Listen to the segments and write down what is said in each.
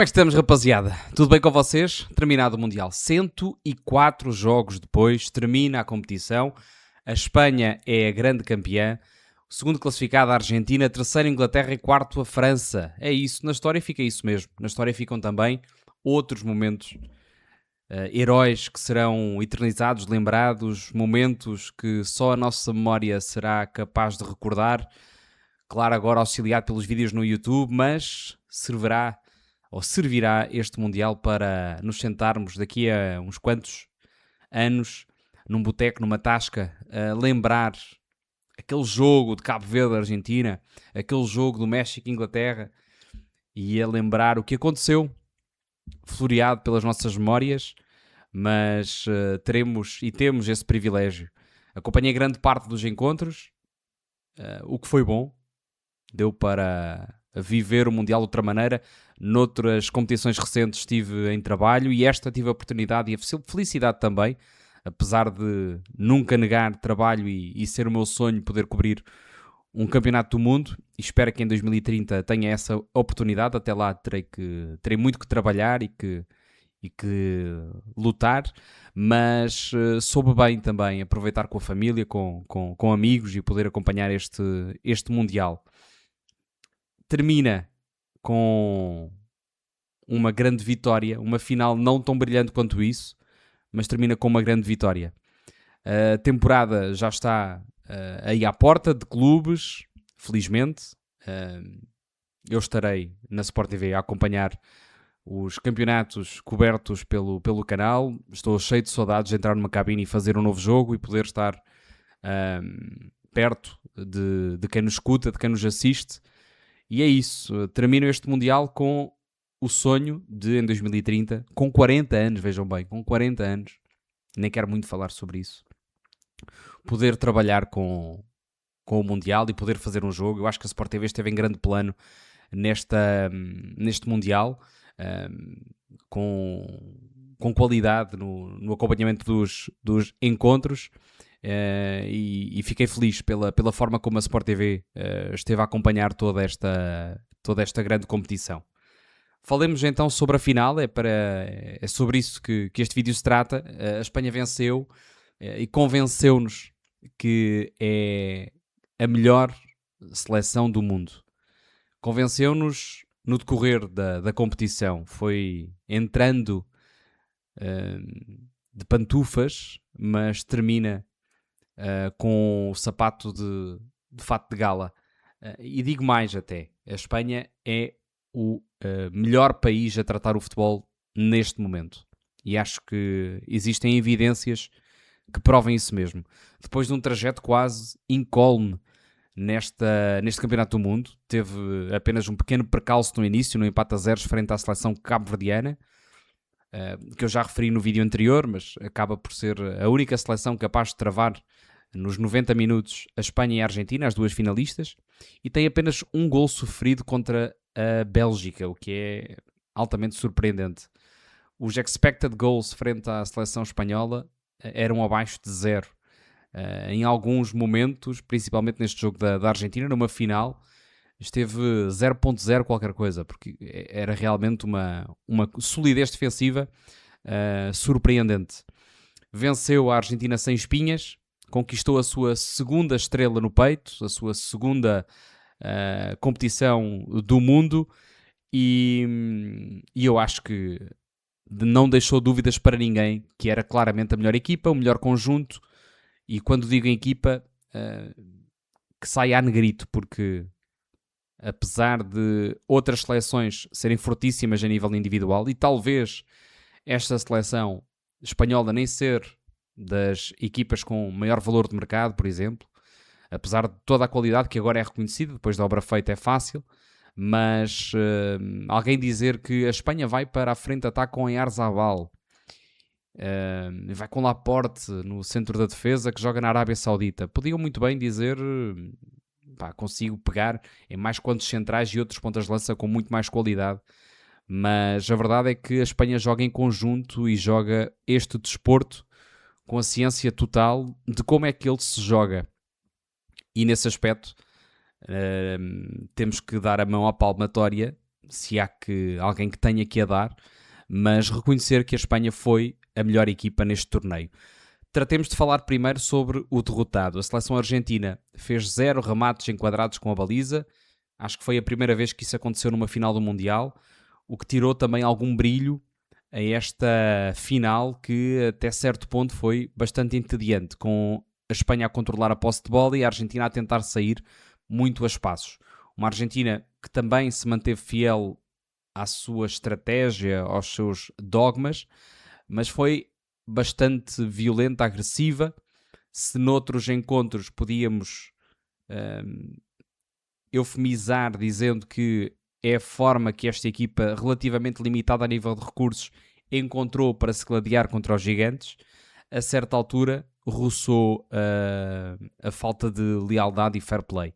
Como é que estamos, rapaziada? Tudo bem com vocês? Terminado o Mundial. 104 jogos depois, termina a competição. A Espanha é a grande campeã. O segundo classificado, a Argentina. Terceiro, a Inglaterra. E quarto, a França. É isso. Na história fica isso mesmo. Na história ficam também outros momentos, heróis que serão eternizados, lembrados, momentos que só a nossa memória será capaz de recordar. Claro, agora auxiliado pelos vídeos no YouTube, mas servirá este Mundial para nos sentarmos daqui a uns quantos anos num boteco, numa tasca, a lembrar aquele jogo de Cabo Verde-Argentina, aquele jogo do México-Inglaterra e a lembrar o que aconteceu, floreado pelas nossas memórias, mas teremos e temos esse privilégio. Acompanhei grande parte dos encontros, o que foi bom, deu para viver o Mundial de outra maneira. Noutras competições recentes estive em trabalho e esta tive a oportunidade e a felicidade também, apesar de nunca negar trabalho e ser o meu sonho poder cobrir um campeonato do mundo, e espero que em 2030 tenha essa oportunidade. Até lá terei muito que trabalhar e que lutar, mas soube bem também aproveitar com a família, com amigos e poder acompanhar este Mundial. Termina com uma grande vitória, uma final não tão brilhante quanto isso, mas termina com uma grande vitória. A temporada já está aí à porta de clubes, felizmente. Eu estarei na Sport TV a acompanhar os campeonatos cobertos pelo canal. Estou cheio de saudades de entrar numa cabine e fazer um novo jogo e poder estar perto de quem nos escuta, de quem nos assiste. E é isso, termino este Mundial com o sonho de, em 2030, com 40 anos, vejam bem, com 40 anos, nem quero muito falar sobre isso, poder trabalhar com o Mundial e poder fazer um jogo. Eu acho que a Sport TV esteve em grande plano neste Mundial, com qualidade no acompanhamento dos encontros. E fiquei feliz pela forma como a Sport TV esteve a acompanhar toda esta grande competição. Falemos então sobre a final. É sobre isso que este vídeo se trata. A Espanha venceu e convenceu-nos que é a melhor seleção do mundo. Convenceu-nos no decorrer da competição. Foi entrando de pantufas, mas termina com o sapato de fato de gala. E digo mais até, a Espanha é o melhor país a tratar o futebol neste momento. E acho que existem evidências que provem isso mesmo. Depois de um trajeto quase incólume neste Campeonato do Mundo, teve apenas um pequeno percalço no início, no empate a 0 frente à seleção cabo-verdiana, que eu já referi no vídeo anterior, mas acaba por ser a única seleção capaz de travar nos 90 minutos a Espanha e a Argentina, as duas finalistas, e tem apenas um gol sofrido contra a Bélgica, o que é altamente surpreendente. Os expected goals frente à seleção espanhola eram abaixo de 0. Em alguns momentos, principalmente neste jogo da Argentina, numa final, esteve 0.0 qualquer coisa, porque era realmente uma solidez defensiva surpreendente. Venceu a Argentina sem espinhas, conquistou a sua segunda estrela no peito, a sua segunda competição do mundo, e eu acho que não deixou dúvidas para ninguém que era claramente a melhor equipa, o melhor conjunto, e quando digo em equipa, que sai a negrito, porque apesar de outras seleções serem fortíssimas a nível individual, e talvez esta seleção espanhola nem ser das equipas com maior valor de mercado, por exemplo, apesar de toda a qualidade que agora é reconhecida, depois da obra feita é fácil, mas alguém dizer que a Espanha vai para a frente de ataque com Oyarzabal, vai com Laporte no centro da defesa, que joga na Arábia Saudita, podiam muito bem dizer consigo pegar em mais quantos centrais e outros pontas de lança com muito mais qualidade, mas a verdade é que a Espanha joga em conjunto e joga este desporto com a ciência total de como é que ele se joga, e nesse aspecto temos que dar a mão à palmatória se há alguém que tenha que a dar, mas reconhecer que a Espanha foi a melhor equipa neste torneio. Tratemos de falar primeiro sobre o derrotado. A seleção argentina fez 0 remates enquadrados com a baliza. Acho que foi a primeira vez que isso aconteceu numa final do Mundial, o que tirou também algum brilho a esta final que até certo ponto foi bastante entediante, com a Espanha a controlar a posse de bola e a Argentina a tentar sair muito a espaços. Uma Argentina que também se manteve fiel à sua estratégia, aos seus dogmas, mas foi bastante violenta, agressiva. Se noutros encontros podíamos eufemizar dizendo que é a forma que esta equipa, relativamente limitada a nível de recursos, encontrou para se gladiar contra os gigantes, a certa altura roçou a falta de lealdade e fair play.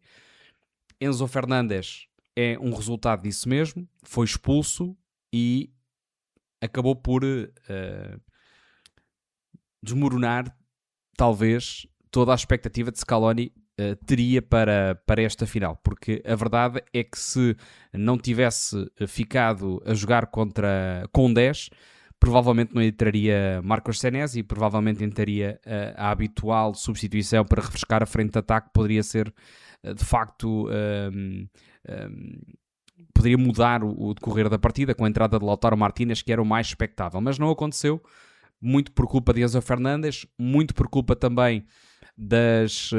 Enzo Fernandes é um resultado disso mesmo, foi expulso e acabou por desmoronar, talvez, toda a expectativa de Scaloni teria para esta final, porque a verdade é que se não tivesse ficado a jogar com 10, provavelmente não entraria Marcos Senesi e provavelmente entraria a habitual substituição para refrescar a frente de ataque, poderia ser de facto poderia mudar o decorrer da partida com a entrada de Lautaro Martínez, que era o mais expectável, mas não aconteceu, muito por culpa de Enzo Fernandes, muito por culpa também das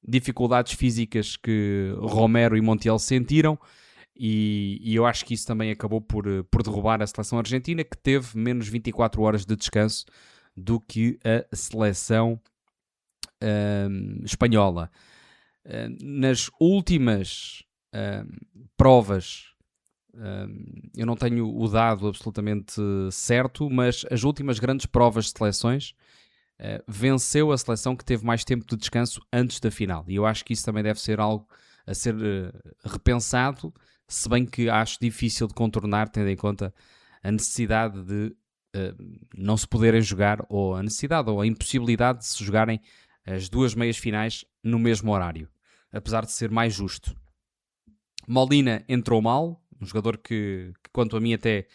dificuldades físicas que Romero e Montiel sentiram, e eu acho que isso também acabou por derrubar a seleção argentina, que teve menos 24 horas de descanso do que a seleção espanhola. Nas últimas provas, eu não tenho o dado absolutamente certo, mas as últimas grandes provas de seleções venceu a seleção que teve mais tempo de descanso antes da final, e eu acho que isso também deve ser algo a ser repensado, se bem que acho difícil de contornar, tendo em conta a necessidade de não se poderem jogar, ou a necessidade ou a impossibilidade de se jogarem as duas meias finais no mesmo horário, apesar de ser mais justo. Molina entrou mal, um jogador que quanto a mim até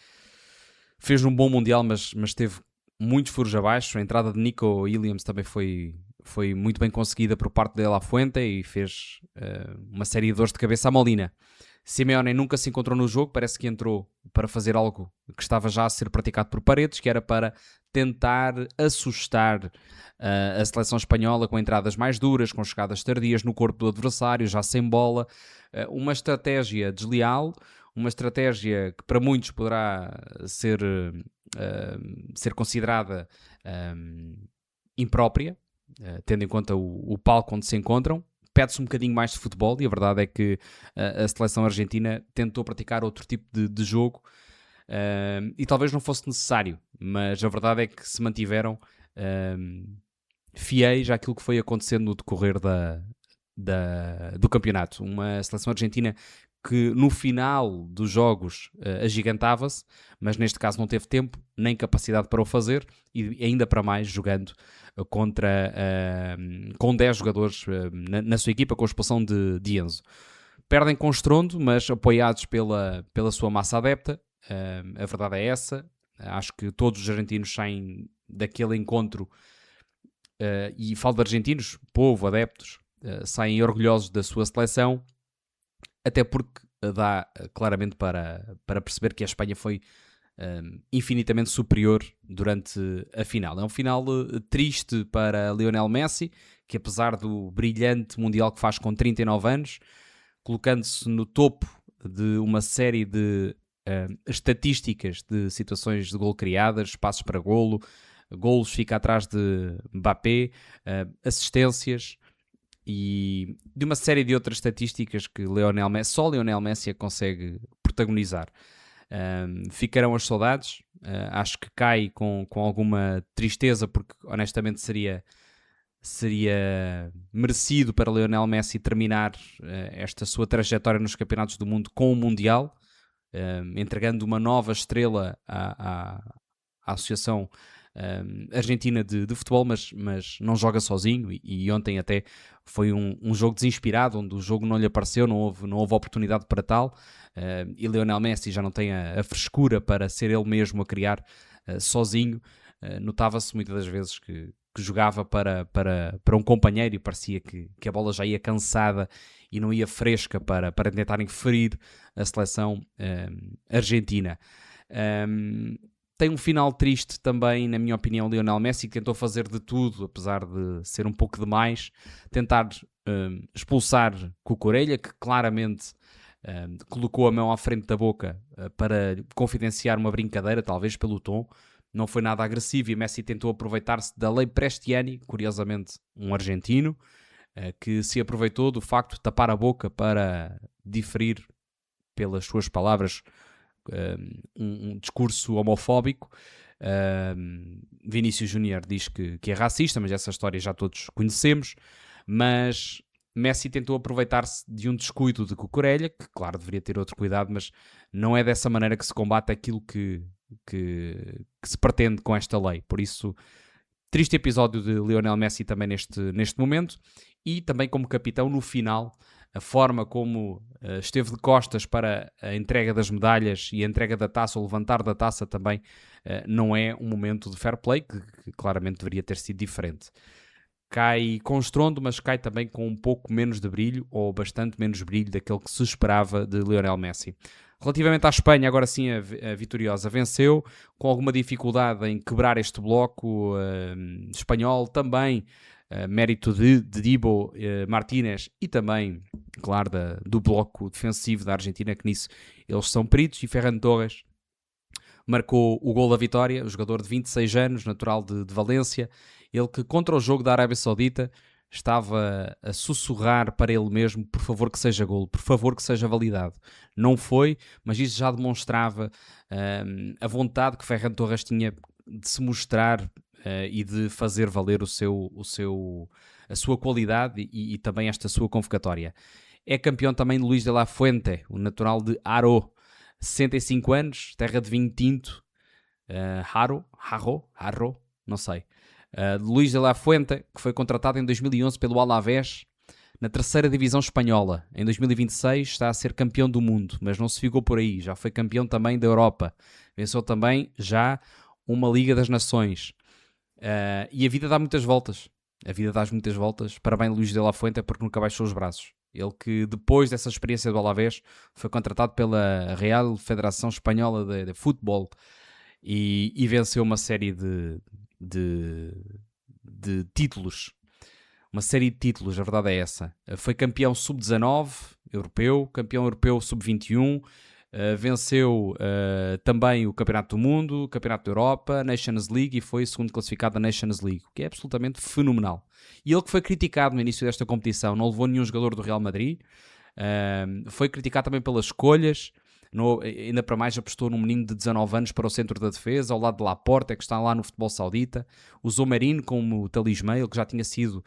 fez um bom Mundial, mas teve muitos furos abaixo. A entrada de Nico Williams também foi muito bem conseguida por parte de La Fuente e fez uma série de dores de cabeça à Molina. Simeone nunca se encontrou no jogo, parece que entrou para fazer algo que estava já a ser praticado por Paredes, que era para tentar assustar a seleção espanhola com entradas mais duras, com chegadas tardias no corpo do adversário, já sem bola. Uma estratégia desleal, uma estratégia que para muitos poderá ser considerada imprópria, tendo em conta o palco onde se encontram. Pede-se um bocadinho mais de futebol, e a verdade é que a seleção argentina tentou praticar outro tipo de jogo, e talvez não fosse necessário, mas a verdade é que se mantiveram fiéis àquilo que foi acontecendo no decorrer do campeonato. Uma seleção argentina que no final dos jogos agigantava-se, mas neste caso não teve tempo nem capacidade para o fazer, e ainda para mais jogando com 10 jogadores na sua equipa, com a expulsão de Enzo. Perdem com estrondo, mas apoiados pela sua massa adepta. A verdade é essa. Acho que todos os argentinos saem daquele encontro, e falo de argentinos, povo, adeptos, saem orgulhosos da sua seleção, até porque dá claramente para perceber que a Espanha foi infinitamente superior durante a final. É um final triste para Lionel Messi, que apesar do brilhante Mundial que faz com 39 anos, colocando-se no topo de uma série de estatísticas de situações de golo criadas, passos para golo, golos, fica atrás de Mbappé, assistências e de uma série de outras estatísticas que só Lionel Messi a consegue protagonizar. Ficarão as saudades. Acho que cai com alguma tristeza, porque honestamente seria merecido para Lionel Messi terminar esta sua trajetória nos campeonatos do mundo com o Mundial, entregando uma nova estrela à Associação argentina de futebol, mas não joga sozinho, e ontem até foi um jogo desinspirado, onde o jogo não lhe apareceu, não houve oportunidade para tal, e Lionel Messi já não tem a frescura para ser ele mesmo a criar sozinho. Notava-se muitas das vezes que jogava para um companheiro, e parecia que a bola já ia cansada e não ia fresca para tentarem ferir a seleção argentina. Tem um final triste também, na minha opinião, Lionel Messi, que tentou fazer de tudo, apesar de ser um pouco demais, tentar expulsar Cucurella, que claramente colocou a mão à frente da boca para confidenciar uma brincadeira, talvez pelo tom. Não foi nada agressivo, e Messi tentou aproveitar-se da lei Prestiani, curiosamente um argentino, que se aproveitou do facto de tapar a boca para diferir, pelas suas palavras, um discurso homofóbico. Vinícius Júnior diz que é racista, mas essa história já todos conhecemos. Mas Messi tentou aproveitar-se de um descuido de Cucurella, que claro deveria ter outro cuidado, mas não é dessa maneira que se combate aquilo que se pretende com esta lei. Por isso, triste episódio de Lionel Messi também neste momento, e também como capitão no final, a forma como esteve de costas para a entrega das medalhas e a entrega da taça, o levantar da taça também, não é um momento de fair play, que claramente deveria ter sido diferente. Cai com estrondo, mas cai também com um pouco menos de brilho, ou bastante menos brilho daquele que se esperava de Lionel Messi. Relativamente à Espanha, agora sim a vitoriosa venceu, com alguma dificuldade em quebrar este bloco espanhol, também mérito de Dibu Martínez, e também, claro, do bloco defensivo da Argentina, que nisso eles são peritos, e Ferran Torres marcou o gol da vitória, o jogador de 26 anos, natural de Valência, ele que contra o jogo da Arábia Saudita estava a sussurrar para ele mesmo: por favor que seja golo, por favor que seja validado. Não foi, mas isso já demonstrava a vontade que Ferran Torres tinha de se mostrar e de fazer valer a sua qualidade e também esta sua convocatória. É campeão também de Luís de la Fuente, o natural de Haro, 65 anos, terra de vinho tinto. Haro, não sei. Luís de la Fuente, que foi contratado em 2011 pelo Alavés, na terceira divisão espanhola. Em 2026 está a ser campeão do mundo, mas não se ficou por aí, já foi campeão também da Europa, venceu também já uma Liga das Nações. E a vida dá muitas voltas. Parabéns Luís de la Fuente, porque nunca baixou os braços. Ele que depois dessa experiência do Alavés foi contratado pela Real Federação Espanhola de Futebol e venceu uma série de títulos. Uma série de títulos, a verdade é essa. Foi campeão sub-19 europeu, campeão europeu sub-21, venceu também o Campeonato do Mundo, o Campeonato da Europa, a Nations League, e foi segundo classificado da Nations League, o que é absolutamente fenomenal. E ele que foi criticado no início desta competição, não levou nenhum jogador do Real Madrid, foi criticado também pelas escolhas, ainda para mais apostou num menino de 19 anos para o centro da defesa, ao lado de Laporta, que está lá no futebol saudita, usou Merino como talismã, ele que já tinha sido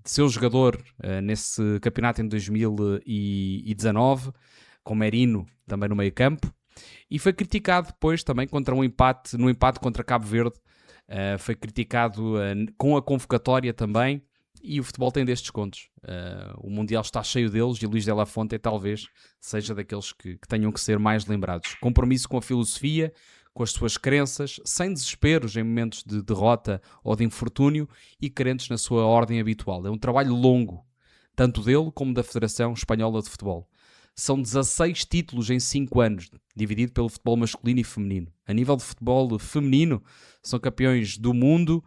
seu jogador nesse campeonato em 2019, com Merino também no meio campo, e foi criticado depois também no empate contra Cabo Verde, foi criticado com a convocatória também, e o futebol tem destes contos. O Mundial está cheio deles, e Luís de la Fuente talvez seja daqueles que tenham que ser mais lembrados. Compromisso com a filosofia, com as suas crenças, sem desesperos em momentos de derrota ou de infortúnio, e crentes na sua ordem habitual. É um trabalho longo, tanto dele como da Federação Espanhola de Futebol. São 16 títulos em 5 anos, dividido pelo futebol masculino e feminino. A nível de futebol feminino, são campeões do mundo,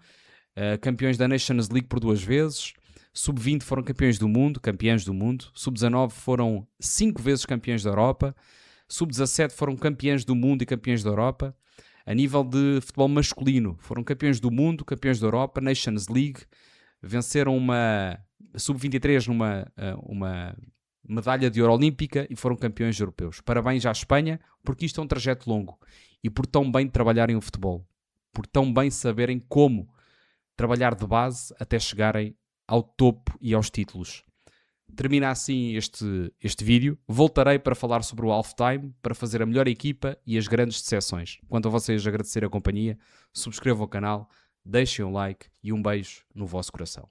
campeões da Nations League por 2 vezes, sub-20 foram campeões do mundo, sub-19 foram 5 vezes campeões da Europa, sub-17 foram campeões do mundo e campeões da Europa. A nível de futebol masculino, foram campeões do mundo, campeões da Europa, Nations League, venceram uma sub-23 numa medalha de ouro olímpica e foram campeões europeus. Parabéns à Espanha, porque isto é um trajeto longo, e por tão bem trabalharem o futebol, por tão bem saberem como trabalhar de base até chegarem ao topo e aos títulos. Termina assim este vídeo. Voltarei para falar sobre o halftime, para fazer a melhor equipa e as grandes decepções. Quanto a vocês, agradecer a companhia, subscrevam o canal, deixem um like e um beijo no vosso coração.